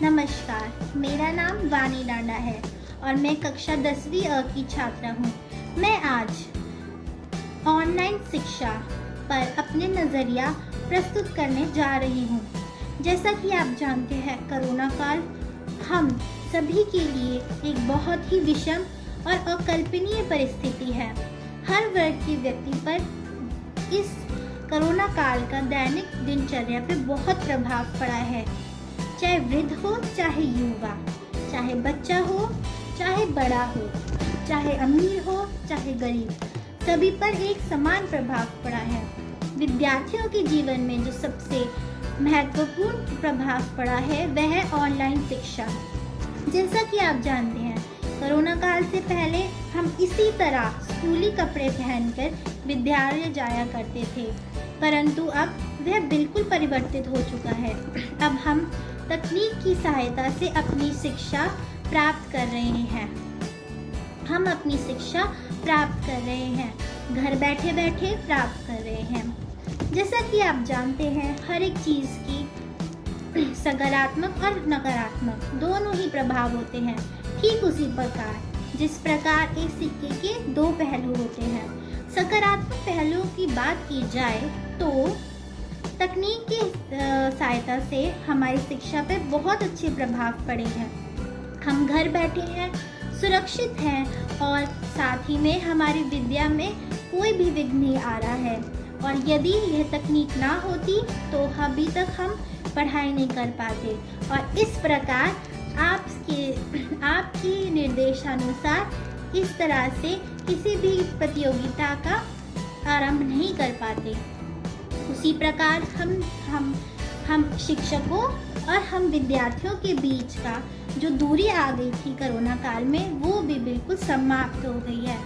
नमस्कार, मेरा नाम वानी डांडा है और मैं कक्षा 10वीं अ की छात्रा हूँ। मैं आज ऑनलाइन शिक्षा पर अपने नज़रिया प्रस्तुत करने जा रही हूँ। जैसा कि आप जानते हैं, कोरोना काल हम सभी के लिए एक बहुत ही विषम और अकल्पनीय परिस्थिति है। हर वर्ग के व्यक्ति पर इस कोरोना काल का दैनिक दिनचर्या पे बहुत प्रभाव पड़ा है। चाहे वृद्ध हो, चाहे युवा, चाहे बच्चा हो, चाहे बड़ा हो, चाहे अमीर हो, चाहे गरीब, सभी पर एक समान प्रभाव पड़ा है। विद्यार्थियों के जीवन में जो सबसे महत्वपूर्ण प्रभाव पड़ा है वह है ऑनलाइन शिक्षा। जैसा कि आप जानते हैं, कोरोना काल से पहले हम इसी तरह स्कूली कपड़े पहनकर विद्यालय जाया करते थे, परंतु अब वह बिल्कुल परिवर्तित हो चुका है। अब हम तकनीक की सहायता से अपनी शिक्षा प्राप्त कर रहे हैं। घर बैठे बैठे प्राप्त कर रहे हैं। जैसा कि आप जानते हैं, हर एक चीज़ की सकारात्मक और नकारात्मक दोनों ही प्रभाव होते हैं। ठीक उसी प्रकार जिस प्रकार एक सिक्के के दो पहलू होते हैं। सकारात्मक पहलुओं की बात की जाए तो तकनीक की सहायता से हमारी शिक्षा पे बहुत अच्छे प्रभाव पड़े हैं। हम घर बैठे हैं, सुरक्षित हैं और साथ ही में हमारी विद्या में कोई भी विघ्न नहीं आ रहा है। और यदि यह तकनीक ना होती तो अभी तक हम पढ़ाई नहीं कर पाते। और इस प्रकार आपकी निर्देशानुसार इस तरह से किसी भी प्रतियोगिता का आरंभ नहीं कर पाते। उसी प्रकार हम शिक्षकों और हम विद्यार्थियों के बीच का जो दूरी आ गई थी कोरोना काल में, वो भी बिल्कुल समाप्त हो गई है।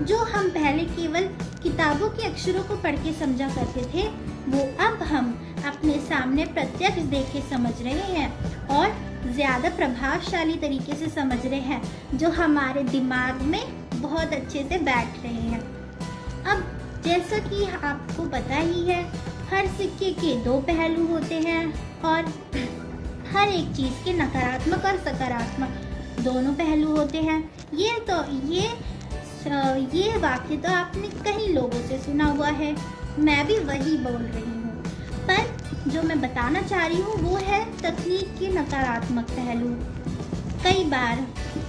जो हम पहले केवल किताबों के अक्षरों को पढ़ के समझा करते थे, वो अब हम अपने सामने प्रत्यक्ष देख के समझ रहे हैं और ज़्यादा प्रभावशाली तरीके से समझ रहे हैं, जो हमारे दिमाग में बहुत अच्छे से बैठ रहे हैं। अब जैसा कि आपको पता ही है, हर सिक्के के दो पहलू होते हैं और हर एक चीज़ के नकारात्मक और सकारात्मक दोनों पहलू होते हैं। ये वाक्य तो आपने कई लोगों से सुना हुआ है, मैं भी वही बोल रही हूँ। पर जो मैं बताना चाह रही हूँ वो है तकनीक के नकारात्मक पहलू। कई बार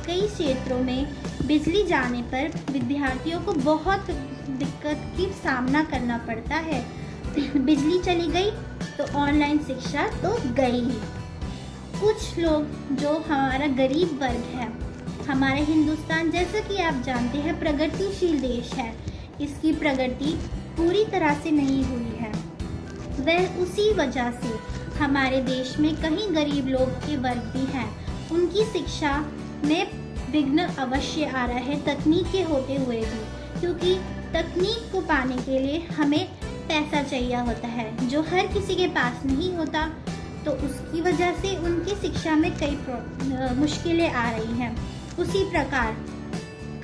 कई क्षेत्रों में बिजली जाने पर विद्यार्थियों को बहुत दिक्कत की सामना करना पड़ता है। बिजली चली गई तो ऑनलाइन शिक्षा तो गई ही। कुछ लोग जो हमारा गरीब वर्ग है, हमारे हिंदुस्तान जैसा कि आप जानते हैं प्रगतिशील देश है, इसकी प्रगति पूरी तरह से नहीं हुई है। वह उसी वजह से हमारे देश में कहीं गरीब लोग के वर्ग भी हैं, उनकी शिक्षा में विघ्न अवश्य आ रहा है तकनीक के होते हुए भी, क्योंकि तकनीक को पाने के लिए हमें पैसा चाहिए होता है, जो हर किसी के पास नहीं होता। तो उसकी वजह से उनकी शिक्षा में कई मुश्किलें आ रही हैं। उसी प्रकार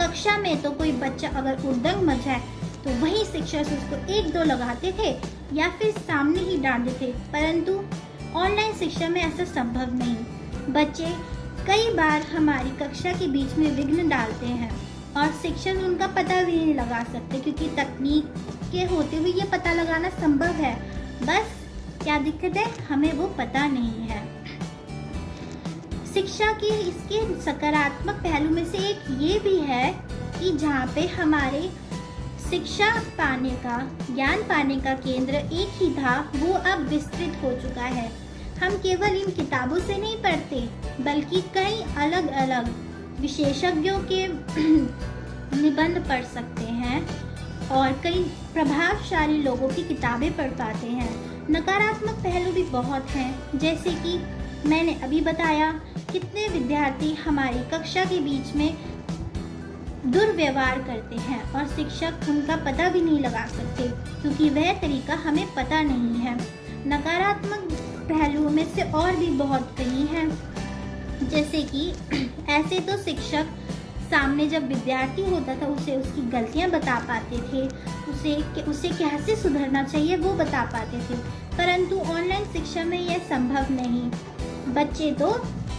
कक्षा में तो कोई बच्चा अगर उद्दंग मचाए तो वही शिक्षक उसको 1-2 लगाते थे या फिर सामने ही डांटते थे, परंतु ऑनलाइन शिक्षा में ऐसा संभव नहीं। बच्चे कई बार हमारी कक्षा के बीच में विघ्न डालते हैं और शिक्षक उनका पता भी नहीं लगा सकते, क्योंकि तकनीक के होते हुए ये पता लगाना संभव है। बस क्या दिक्कत है, हमें वो पता नहीं है। शिक्षा के इसके सकारात्मक पहलू में से एक ये भी है कि जहाँ पे हमारे शिक्षा पाने का, ज्ञान पाने का केंद्र एक ही था, वो अब विस्तृत हो चुका है। हम केवल इन किताबों से नहीं पढ़ते, बल्कि कई अलग अलग विशेषज्ञों के निबंध पढ़ सकते हैं और कई प्रभावशाली लोगों की किताबें पढ़ पाते हैं। नकारात्मक पहलू भी बहुत हैं, जैसे कि मैंने अभी बताया, कितने विद्यार्थी हमारी कक्षा के बीच में दुर्व्यवहार करते हैं और शिक्षक उनका पता भी नहीं लगा सकते, क्योंकि वह तरीका हमें पता नहीं है। नकारात्मक पहलुओं में से और भी बहुत कई हैं, जैसे कि ऐसे तो शिक्षक सामने जब विद्यार्थी होता था उसे उसकी गलतियां बता पाते थे, उसे कैसे सुधरना चाहिए वो बता पाते थे, परंतु ऑनलाइन शिक्षा में यह संभव नहीं। बच्चे तो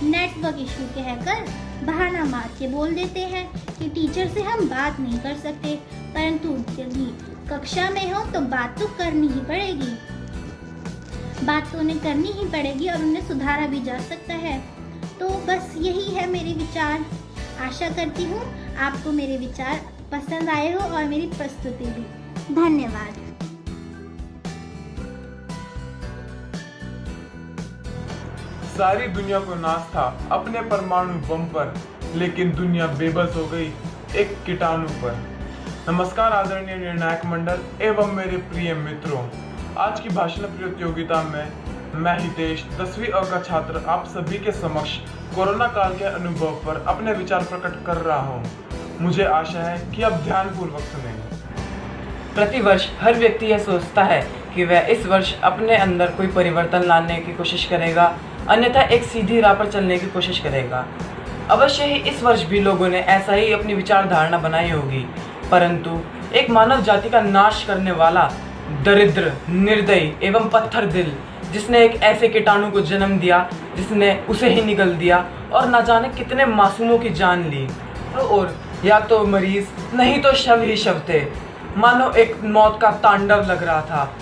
नेटवर्क इशू कहकर बहाना मार के बोल देते हैं कि टीचर से हम बात नहीं कर सकते, परंतु यदि कक्षा में हो तो बात तो करनी ही पड़ेगी। बात तो उन्हें करनी ही पड़ेगी और उन्हें सुधारा भी जा सकता है। तो बस यही है मेरे विचार। आशा करती हूँ आपको मेरे विचार पसंद आए हो और मेरी प्रस्तुति भी। धन्यवाद। सारी दुनिया को नाज था अपने परमाणु बम पर, लेकिन दुनिया बेबस हो गई एक कीटाणु पर। नमस्कार आदरणीय निर्णायक मंडल एवं मेरे प्रिय मित्रों, आज की भाषण प्रतियोगिता में मैं हितेश 10वीं अ का छात्र आप सभी के समक्ष कोरोना काल के अनुभव पर अपने विचार प्रकट कर रहा हूँ। मुझे आशा है कि आप ध्यानपूर्वक सुनेंगे। प्रतिवर्ष हर व्यक्ति यह सोचता है कि वह इस वर्ष अपने अंदर कोई परिवर्तन लाने की कोशिश करेगा, अन्यथा एक सीधी राह पर चलने की कोशिश करेगा। अवश्य ही इस वर्ष भी लोगों ने ऐसा ही अपनी विचारधारणा बनाई होगी, परंतु एक मानव जाति का नाश करने वाला दरिद्र, निर्दयी एवं पत्थर दिल, जिसने एक ऐसे कीटाणु को जन्म दिया जिसने उसे ही निगल दिया और न जाने कितने मासूमों की जान ली, और या तो मरीज नहीं तो शव ही शव थे। मानो एक मौत का तांडव लग रहा था।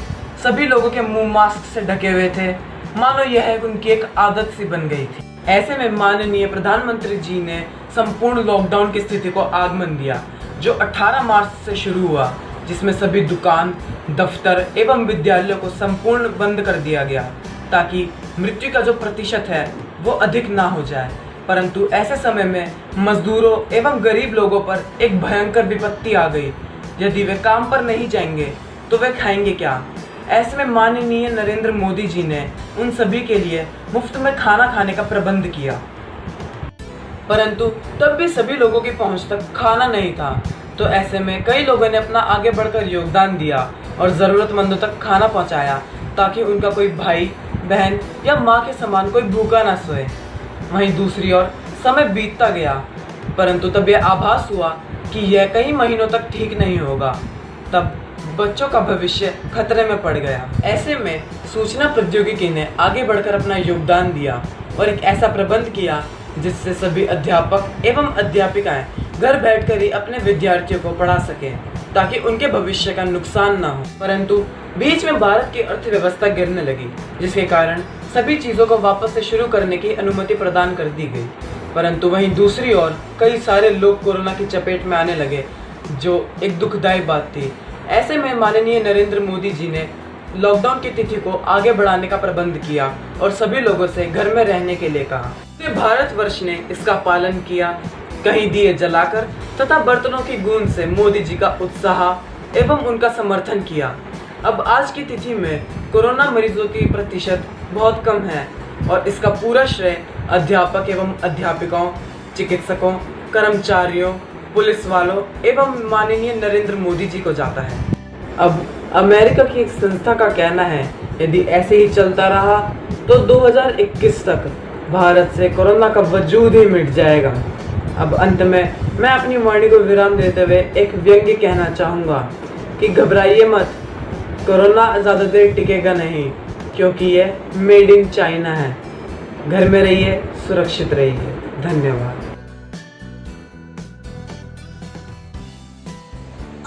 सभी लोगों के मुंह मास्क से ढके हुए थे, मानो यह उनकी एक आदत सी बन गई थी। ऐसे में माननीय प्रधानमंत्री जी ने संपूर्ण लॉकडाउन की स्थिति को आगमन दिया, जो 18 मार्च से शुरू हुआ, जिसमें सभी दुकान, दफ्तर एवं विद्यालयों को संपूर्ण बंद कर दिया गया, ताकि मृत्यु का जो प्रतिशत है वो अधिक ना हो जाए। परंतु ऐसे समय में मजदूरों एवं गरीब लोगों पर एक भयंकर विपत्ति आ गई। यदि वे काम पर नहीं जाएंगे तो वे खाएंगे क्या? ऐसे में माननीय नरेंद्र मोदी जी ने उन सभी के लिए मुफ्त में खाना खाने का प्रबंध किया, परंतु तब भी सभी लोगों की पहुंच तक खाना नहीं था। तो ऐसे में कई लोगों ने अपना आगे बढ़कर योगदान दिया और ज़रूरतमंदों तक खाना पहुंचाया, ताकि उनका कोई भाई, बहन या माँ के समान कोई भूखा ना सोए। वहीं दूसरी ओर समय बीतता गया, परंतु तब यह आभास हुआ कि यह कई महीनों तक ठीक नहीं होगा। तब बच्चों का भविष्य खतरे में पड़ गया। ऐसे में सूचना प्रौद्योगिकी ने आगे बढ़कर अपना योगदान दिया और एक ऐसा प्रबंध किया जिससे सभी अध्यापक एवं अध्यापिकाएं घर बैठकर ही अपने विद्यार्थियों को पढ़ा सकें, ताकि उनके भविष्य का नुकसान ना हो। परंतु बीच में भारत की अर्थव्यवस्था गिरने लगी, जिसके कारण सभी चीज़ों को वापस से शुरू करने की अनुमति प्रदान कर दी गई। परंतु वहीं दूसरी ओर कई सारे लोग कोरोना की चपेट में आने लगे, जो एक दुखदायी बात थी। ऐसे में माननीय नरेंद्र मोदी जी ने लॉकडाउन की तिथि को आगे बढ़ाने का प्रबंध किया और सभी लोगों से घर में रहने के लिए कहा। तो भारतवर्ष ने इसका पालन किया, कहीं दिए जलाकर तथा बर्तनों की गूंज से मोदी जी का उत्साह एवं उनका समर्थन किया। अब आज की तिथि में कोरोना मरीजों की प्रतिशत बहुत कम है और इसका पूरा श्रेय अध्यापक एवं अध्यापिकाओं, चिकित्सकों, कर्मचारियों, पुलिस वालों एवं माननीय नरेंद्र मोदी जी को जाता है। अब अमेरिका की एक संस्था का कहना है, यदि ऐसे ही चलता रहा तो 2021 तक भारत से कोरोना का वजूद ही मिट जाएगा। अब अंत में मैं अपनी वाणी को विराम देते हुए एक व्यंग्य कहना चाहूँगा कि घबराइए मत, कोरोना ज़्यादा देर टिकेगा नहीं, क्योंकि ये मेड इन चाइना है। घर में रहिए, सुरक्षित रहिए। धन्यवाद।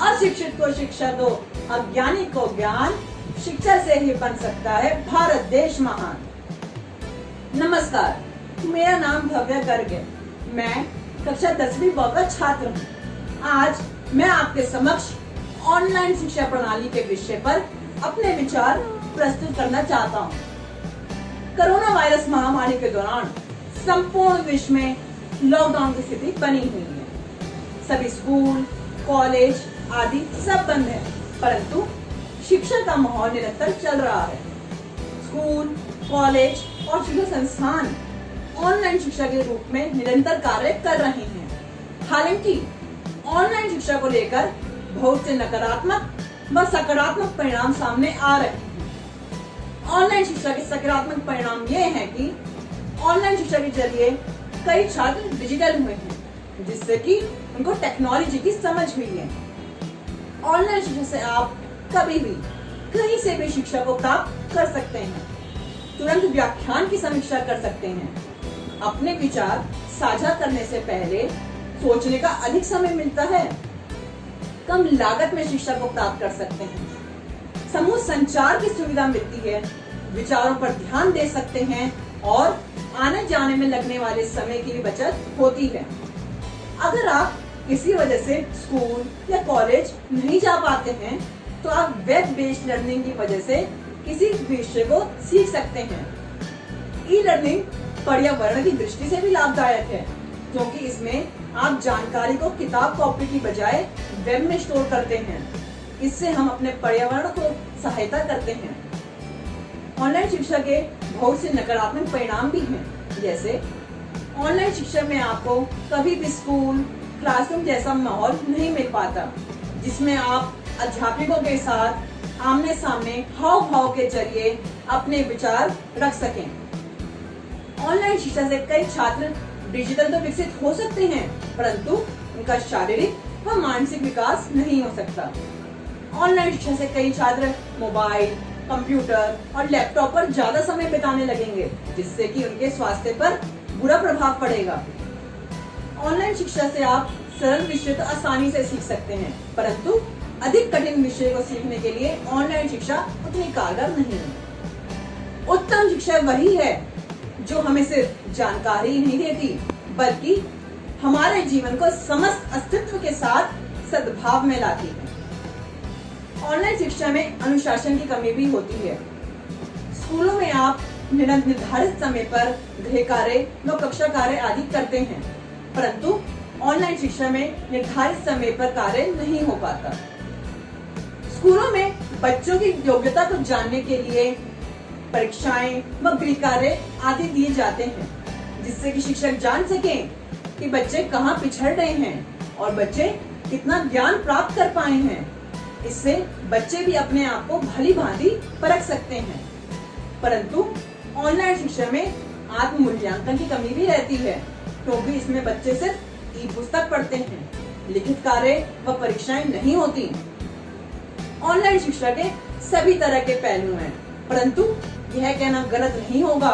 अशिक्षित को शिक्षा दो, अज्ञानी को ज्ञान, शिक्षा से ही बन सकता है भारत देश महान। नमस्कार, मेरा नाम भव्य गर्ग है। मैं कक्षा 10वीं ब का छात्र हूँ। आज मैं आपके समक्ष ऑनलाइन शिक्षा प्रणाली के विषय पर अपने विचार प्रस्तुत करना चाहता हूँ। कोरोना वायरस महामारी के दौरान संपूर्ण विश्व में लॉकडाउन की स्थिति बनी हुई है। सभी स्कूल, कॉलेज आदि सब बंद है, परंतु शिक्षा का माहौल निरंतर चल रहा है। स्कूल, कॉलेज और शिक्षा संस्थान ऑनलाइन शिक्षा के रूप में निरंतर कार्य कर रहे हैं। हालांकि ऑनलाइन शिक्षा को लेकर बहुत से नकारात्मक व सकारात्मक परिणाम सामने आ रहे हैं। ऑनलाइन शिक्षा के सकारात्मक परिणाम ये हैं कि ऑनलाइन शिक्षा के जरिए कई छात्र डिजिटल हुए हैं, जिससे कि उनको टेक्नोलॉजी की समझ हुई है। ऑनलाइन शिक्षा से आप कभी भी कहीं से भी शिक्षा को प्राप्त कर सकते हैं, तुरंत व्याख्यान की समीक्षा कर सकते हैं, अपने विचार साझा करने से पहले सोचने का अधिक समय मिलता है। कम लागत में शिक्षा को प्राप्त कर सकते हैं। समूह संचार की सुविधा मिलती है, विचारों पर ध्यान दे सकते हैं और आने जाने में लगने वाले समय की भी बचत होती है। अगर आप किसी वजह से स्कूल या कॉलेज नहीं जा पाते हैं तो आप वेब बेस्ड लर्निंग की वजह से किसी विषय को सीख सकते हैं। ई लर्निंग पर्यावरण की दृष्टि से भी लाभदायक है, क्योंकि इसमें आप जानकारी को किताब कॉपी की बजाय वेब में स्टोर करते हैं। इससे हम अपने पर्यावरण को सहायता करते हैं। ऑनलाइन शिक्षा के बहुत से नकारात्मक परिणाम भी हैं, जैसे ऑनलाइन शिक्षा में आपको कभी भी स्कूल क्लासरूम जैसा माहौल नहीं मिल पाता, जिसमें आप अध्यापकों के साथ आमने सामने हाव भाव के जरिए अपने विचार रख सकें। ऑनलाइन शिक्षा से कई छात्र डिजिटल तो विकसित हो सकते हैं, परंतु उनका शारीरिक व मानसिक विकास नहीं हो सकता। ऑनलाइन शिक्षा से कई छात्र मोबाइल, कंप्यूटर और लैपटॉप पर ज्यादा समय बिताने लगेंगे, जिससे कि उनके स्वास्थ्य पर बुरा प्रभाव पड़ेगा। ऑनलाइन शिक्षा से आप सरल विषय तो आसानी से सीख सकते हैं, परंतु अधिक कठिन विषय को सीखने के लिए ऑनलाइन शिक्षा उतनी कारगर नहीं है। उत्तम शिक्षा वही है जो हमें सिर्फ जानकारी नहीं देती, बल्कि हमारे जीवन को समस्त अस्तित्व के साथ सद्भाव में लाती है। ऑनलाइन शिक्षा में अनुशासन की कमी भी होती है। स्कूलों में आप निर्धारित समय पर गृह कार्य व कक्षा कार्य आदि करते हैं, परंतु ऑनलाइन शिक्षा में निर्धारित समय पर कार्य नहीं हो पाता। स्कूलों में बच्चों की योग्यता को जानने के लिए परीक्षाएं व गृह कार्य आदि दिए जाते हैं, जिससे कि शिक्षक जान सकें कि बच्चे कहाँ पिछड़ रहे हैं और बच्चे कितना ज्ञान प्राप्त कर पाए हैं। इससे बच्चे भी अपने आप को भली भांति परख सकते हैं। परंतु ऑनलाइन शिक्षा में आत्म मूल्यांकन की कमी भी रहती है, क्योंकि इसमें बच्चे सिर्फ ई पुस्तक पढ़ते हैं, लिखित कार्य व परीक्षाएं नहीं होती। ऑनलाइन शिक्षा के सभी तरह के पहलू हैं, परंतु यह कहना गलत नहीं होगा।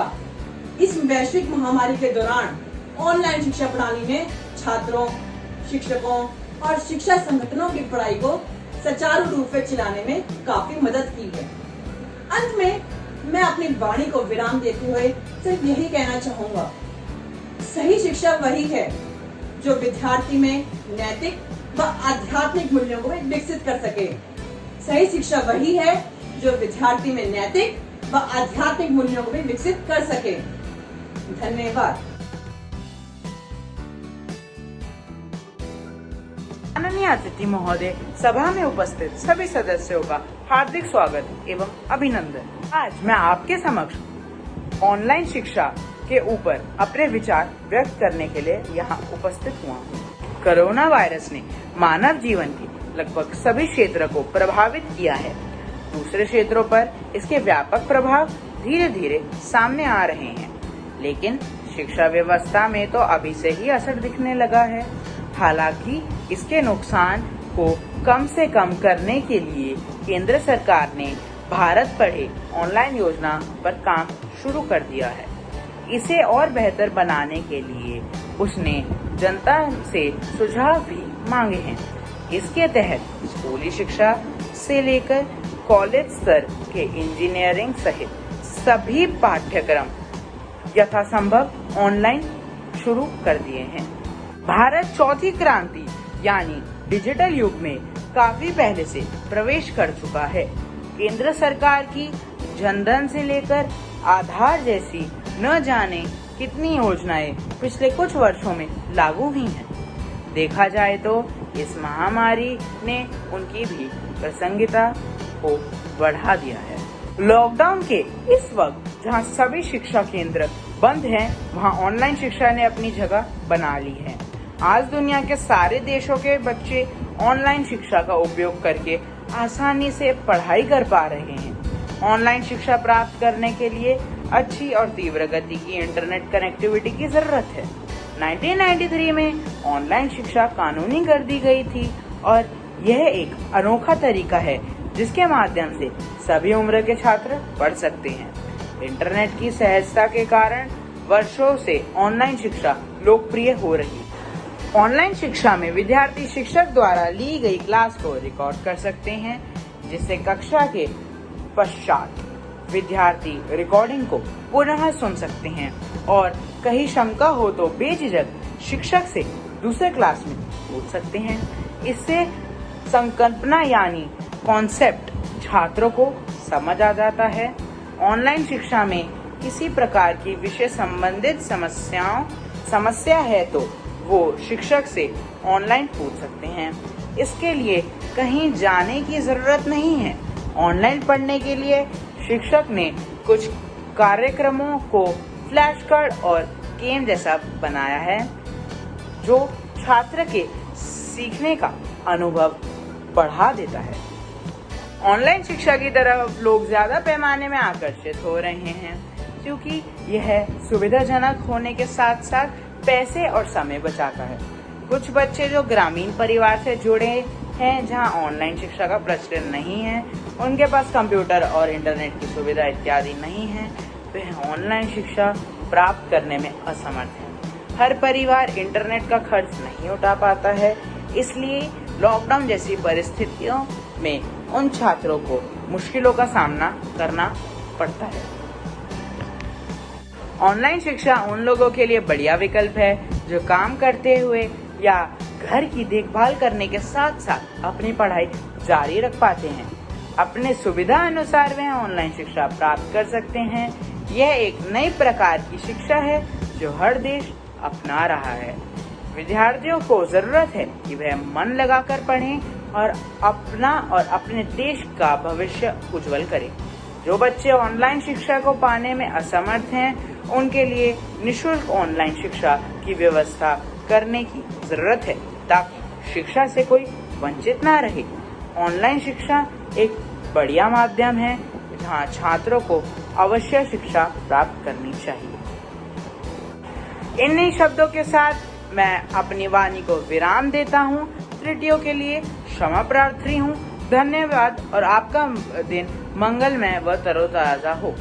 इस वैश्विक महामारी के दौरान ऑनलाइन शिक्षा प्रणाली ने छात्रों, शिक्षकों और शिक्षा संगठनों की पढ़ाई को सुचारू रूप से चलाने में काफी मदद की है। अंत में मैं अपनी वाणी को विराम देते हुए सिर्फ यही कहना चाहूंगा, सही शिक्षा वही है जो विद्यार्थी में नैतिक व आध्यात्मिक मूल्यों को विकसित कर सके। सही शिक्षा वही है जो विद्यार्थी में नैतिक व आध्यात्मिक मूल्यों को भी विकसित कर सके। धन्यवाद। माननीय अतिथि महोदय, सभा में उपस्थित सभी सदस्यों का हार्दिक स्वागत एवं अभिनंदन। आज मैं आपके समक्ष ऑनलाइन शिक्षा के ऊपर अपने विचार व्यक्त करने के लिए यहाँ उपस्थित हुआ हूँ। कोरोना वायरस ने मानव जीवन के लगभग सभी क्षेत्र को प्रभावित किया है। दूसरे क्षेत्रों पर इसके व्यापक प्रभाव धीरे धीरे सामने आ रहे हैं, लेकिन शिक्षा व्यवस्था में तो अभी से ही असर दिखने लगा है। हालांकि इसके नुकसान को कम से कम करने के लिए केंद्र सरकार ने भारत पढ़े ऑनलाइन योजना पर काम शुरू कर दिया है। इसे और बेहतर बनाने के लिए उसने जनता से सुझाव भी मांगे हैं। इसके तहत स्कूली शिक्षा से लेकर कॉलेज स्तर के इंजीनियरिंग सहित सभी पाठ्यक्रम यथासंभव ऑनलाइन शुरू कर दिए हैं। भारत चौथी क्रांति यानी डिजिटल युग में काफी पहले से प्रवेश कर चुका है। केंद्र सरकार की जनधन से लेकर आधार जैसी न जाने कितनी योजनाएं पिछले कुछ वर्षों में लागू हुई हैं। देखा जाए तो इस महामारी ने उनकी भी प्रासंगिकता को बढ़ा दिया है। लॉकडाउन के इस वक्त जहां सभी शिक्षा केंद्र बंद हैं, वहां ऑनलाइन शिक्षा ने अपनी जगह बना ली है। आज दुनिया के सारे देशों के बच्चे ऑनलाइन शिक्षा का उपयोग करके आसानी से पढ़ाई कर पा रहे हैं। ऑनलाइन शिक्षा प्राप्त करने के लिए अच्छी और तीव्र गति की इंटरनेट कनेक्टिविटी की जरूरत है। 1993 में ऑनलाइन शिक्षा कानूनी कर दी गई थी और यह एक अनोखा तरीका है जिसके माध्यम से सभी उम्र के छात्र पढ़ सकते हैं। इंटरनेट की सहजता के कारण वर्षों से ऑनलाइन शिक्षा लोकप्रिय हो रही है। ऑनलाइन शिक्षा में विद्यार्थी शिक्षक द्वारा ली गई क्लास को रिकॉर्ड कर सकते हैं, जिससे कक्षा के पश्चात विद्यार्थी रिकॉर्डिंग को पुनः सुन सकते हैं और कहीं शंका हो तो बेझिझक शिक्षक से दूसरे क्लास में पूछ सकते हैं। इससे संकल्पना यानी कॉन्सेप्ट छात्रों को समझ आ जाता है। ऑनलाइन शिक्षा में किसी प्रकार की विषय संबंधित समस्या है तो वो शिक्षक से ऑनलाइन पूछ सकते हैं। इसके लिए कहीं जाने की जरूरत नहीं है। ऑनलाइन पढ़ने के लिए शिक्षक ने कुछ कार्यक्रमों को फ्लैश कार्ड और गेम जैसा बनाया है, जो छात्र के सीखने का अनुभव बढ़ा देता है। ऑनलाइन शिक्षा की तरफ लोग ज्यादा पैमाने में आकर्षित हो रहे हैं, क्योंकि यह सुविधाजनक होने के साथ साथ पैसे और समय बचाता है। कुछ बच्चे जो ग्रामीण परिवार से जुड़े हैं, जहां ऑनलाइन शिक्षा का प्रचलन नहीं है, उनके पास कंप्यूटर और इंटरनेट की सुविधा इत्यादि नहीं है, वे ऑनलाइन शिक्षा प्राप्त करने में असमर्थ हैं। हर परिवार इंटरनेट का खर्च नहीं उठा पाता है, इसलिए लॉकडाउन जैसी परिस्थितियों में उन छात्रों को मुश्किलों का सामना करना पड़ता है। ऑनलाइन शिक्षा उन लोगों के लिए बढ़िया विकल्प है जो काम करते हुए या घर की देखभाल करने के साथ साथ अपनी पढ़ाई जारी रख पाते हैं। अपने सुविधा अनुसार वे ऑनलाइन शिक्षा प्राप्त कर सकते हैं। यह एक नई प्रकार की शिक्षा है जो हर देश अपना रहा है। विद्यार्थियों को जरूरत है कि वह मन लगाकर पढ़ें और अपना और अपने देश का भविष्य उज्जवल करें। जो बच्चे ऑनलाइन शिक्षा को पाने में असमर्थ हैं, उनके लिए निःशुल्क ऑनलाइन शिक्षा की व्यवस्था करने की जरूरत है, ताकि शिक्षा से कोई वंचित ना रहे। ऑनलाइन शिक्षा एक बढ़िया माध्यम है जहां छात्रों को अवश्य शिक्षा प्राप्त करनी चाहिए। इन्हीं शब्दों के साथ मैं अपनी वाणी को विराम देता हूं। त्रुटियों के लिए क्षमा प्रार्थी हूं। धन्यवाद और आपका दिन मंगलमय व तरोताजा हो।